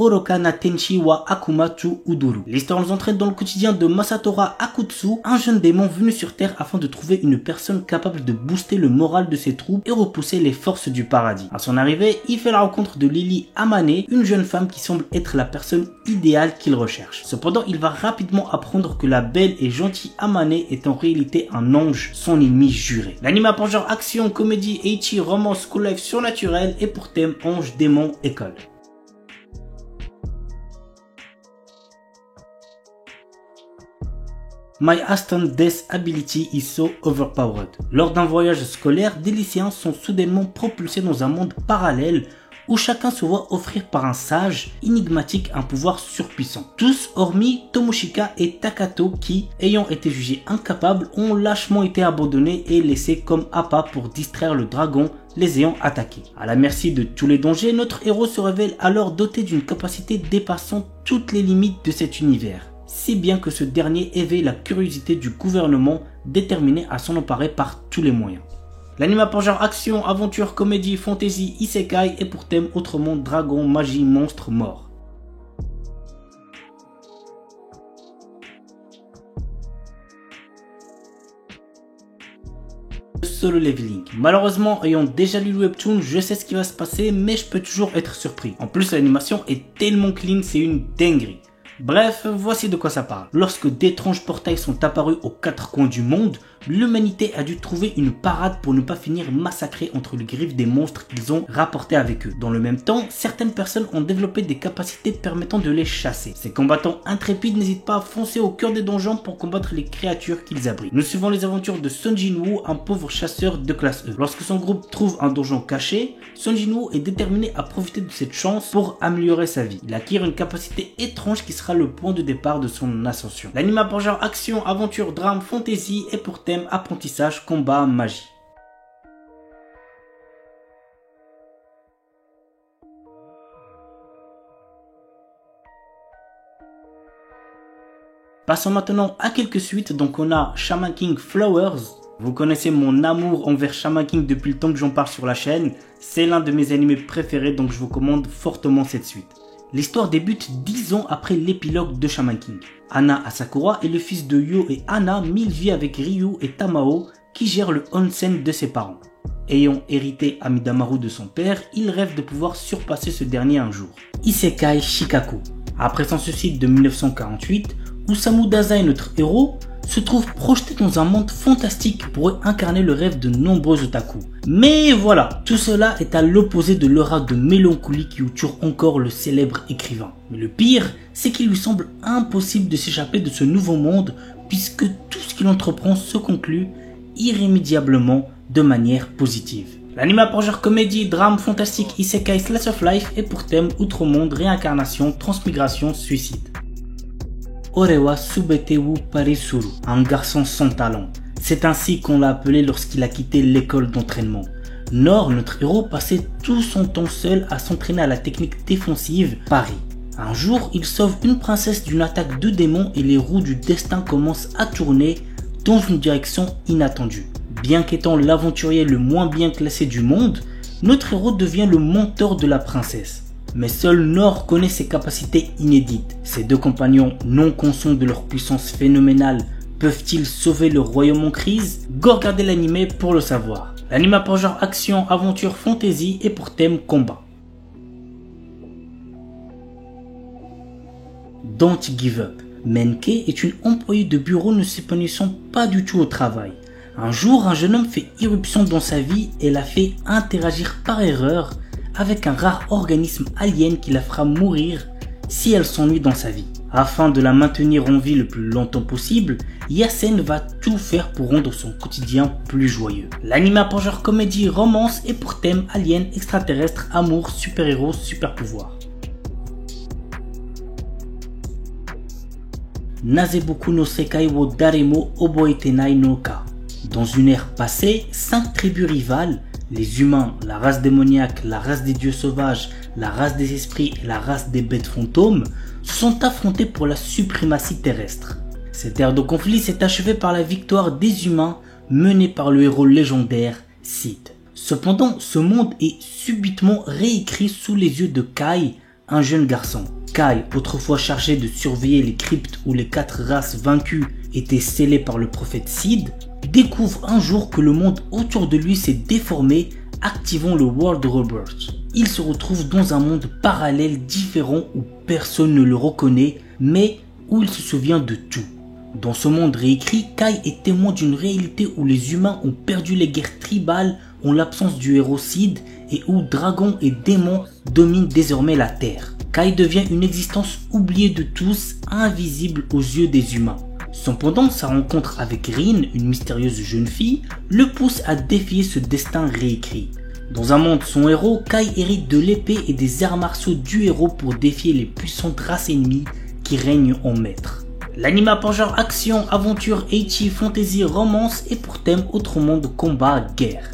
Oroka na Tenshi wa Akumatsu Uduru. L'histoire nous entraîne dans le quotidien de Masatora Akutsu, un jeune démon venu sur Terre afin de trouver une personne capable de booster le moral de ses troupes et repousser les forces du paradis. À son arrivée, il fait la rencontre de Lily Amane, une jeune femme qui semble être la personne idéale qu'il recherche. Cependant, il va rapidement apprendre que la belle et gentille Amane est en réalité un ange, son ennemi juré. L'anime a pour genre action, comédie, ecchi, romance, school life surnaturel et pour thème ange, démon, école. My Aston Death Ability is so overpowered. Lors d'un voyage scolaire, des lycéens sont soudainement propulsés dans un monde parallèle où chacun se voit offrir par un sage énigmatique un pouvoir surpuissant. Tous hormis Tomoshika et Takato qui, ayant été jugés incapables, ont lâchement été abandonnés et laissés comme appât pour distraire le dragon les ayant attaqués. À la merci de tous les dangers, notre héros se révèle alors doté d'une capacité dépassant toutes les limites de cet univers. Si bien que ce dernier éveille la curiosité du gouvernement déterminé à s'en emparer par tous les moyens. L'anime a pour genre action, aventure, comédie, fantasy, isekai et pour thème autrement dragon, magie, monstre, mort. Solo Leveling. Malheureusement, ayant déjà lu le webtoon, je sais ce qui va se passer, mais je peux toujours être surpris. En plus, l'animation est tellement clean, c'est une dinguerie. Bref, voici de quoi ça parle. Lorsque d'étranges portails sont apparus aux quatre coins du monde, l'humanité a dû trouver une parade pour ne pas finir massacrée entre les griffes des monstres qu'ils ont rapportés avec eux. Dans le même temps, certaines personnes ont développé des capacités permettant de les chasser. Ces combattants intrépides n'hésitent pas à foncer au cœur des donjons pour combattre les créatures qu'ils abritent. Nous suivons les aventures de Son Jinwoo, un pauvre chasseur de classe E. Lorsque son groupe trouve un donjon caché, Son Jinwoo est déterminé à profiter de cette chance pour améliorer sa vie. Il acquiert une capacité étrange qui sera le point de départ de son ascension. L'anime a pour genre action, aventure, drame, fantasy et pour thème apprentissage, combat, magie. Passons maintenant à quelques suites. Donc on a Shaman King Flowers. Vous connaissez mon amour envers Shaman King depuis le temps que j'en parle sur la chaîne. C'est l'un de mes animés préférés, donc je vous commande fortement cette suite. L'histoire débute 10 ans après l'épilogue de Shaman King. Hana Asakura est le fils de Yo et Hana, mille vie avec Ryu et Tamao, qui gèrent le onsen de ses parents. Ayant hérité Amidamaru de son père, il rêve de pouvoir surpasser ce dernier un jour. Isekai Shikaku. Après son suicide de 1948, Osamu Dazai, notre héros, se trouve projeté dans un monde fantastique qui pourrait incarner le rêve de nombreux otaku. Mais voilà, tout cela est à l'opposé de l'aura de mélancolie qui entoure encore le célèbre écrivain. Mais le pire, c'est qu'il lui semble impossible de s'échapper de ce nouveau monde puisque tout ce qu'il entreprend se conclut irrémédiablement de manière positive. L'anime a pour genre comédie, drame, fantastique, isekai, slice of life et pour thème outre-monde, réincarnation, transmigration, suicide. Orewa Subetewu Parisuru, un garçon sans talent. C'est ainsi qu'on l'a appelé lorsqu'il a quitté l'école d'entraînement. Nor, notre héros, passait tout son temps seul à s'entraîner à la technique défensive Pari. Un jour, il sauve une princesse d'une attaque de démons et les roues du destin commencent à tourner dans une direction inattendue. Bien qu'étant l'aventurier le moins bien classé du monde, notre héros devient le mentor de la princesse. Mais seul Nor connaît ses capacités inédites. Ses deux compagnons, non conscients de leur puissance phénoménale, peuvent-ils sauver le royaume en crise? Go regarder l'anime pour le savoir. L'anime a pour genre action, aventure, fantasy et pour thème combat. Don't give up. Menke est une employée de bureau ne s'épanouissant pas du tout au travail. Un jour, un jeune homme fait irruption dans sa vie et la fait interagir par erreur avec un rare organisme alien qui la fera mourir si elle s'ennuie dans sa vie. Afin de la maintenir en vie le plus longtemps possible, Yasen va tout faire pour rendre son quotidien plus joyeux. L'anime a pour genre comédie, romance et pour thème alien, extraterrestre, amour, super-héros, super-pouvoir. Nazeboku no Sekai wo Daremo Oboetenai no Ka. Dans une ère passée, 5 tribus rivales, les humains, la race démoniaque, la race des dieux sauvages, la race des esprits et la race des bêtes fantômes, se sont affrontés pour la suprématie terrestre. Cette ère de conflit s'est achevée par la victoire des humains menée par le héros légendaire Sid. Cependant, ce monde est subitement réécrit sous les yeux de Kai, un jeune garçon. Kai, autrefois chargé de surveiller les cryptes où les 4 races vaincues étaient scellées par le prophète Sid, découvre un jour que le monde autour de lui s'est déformé, activant le World Rebirth. Il se retrouve dans un monde parallèle différent où personne ne le reconnaît, mais où il se souvient de tout. Dans ce monde réécrit, Kai est témoin d'une réalité où les humains ont perdu les guerres tribales en l'absence du héros Sid et où dragons et démons dominent désormais la Terre. Kai devient une existence oubliée de tous, invisible aux yeux des humains. Cependant, sa rencontre avec Rin, une mystérieuse jeune fille, le pousse à défier ce destin réécrit. Dans un monde sans héros, Kai hérite de l'épée et des arts martiaux du héros pour défier les puissantes races ennemies qui règnent en maître. L'anime a pour genre action, aventure, ecchi, fantasy, romance et pour thème autre monde, combat, guerre.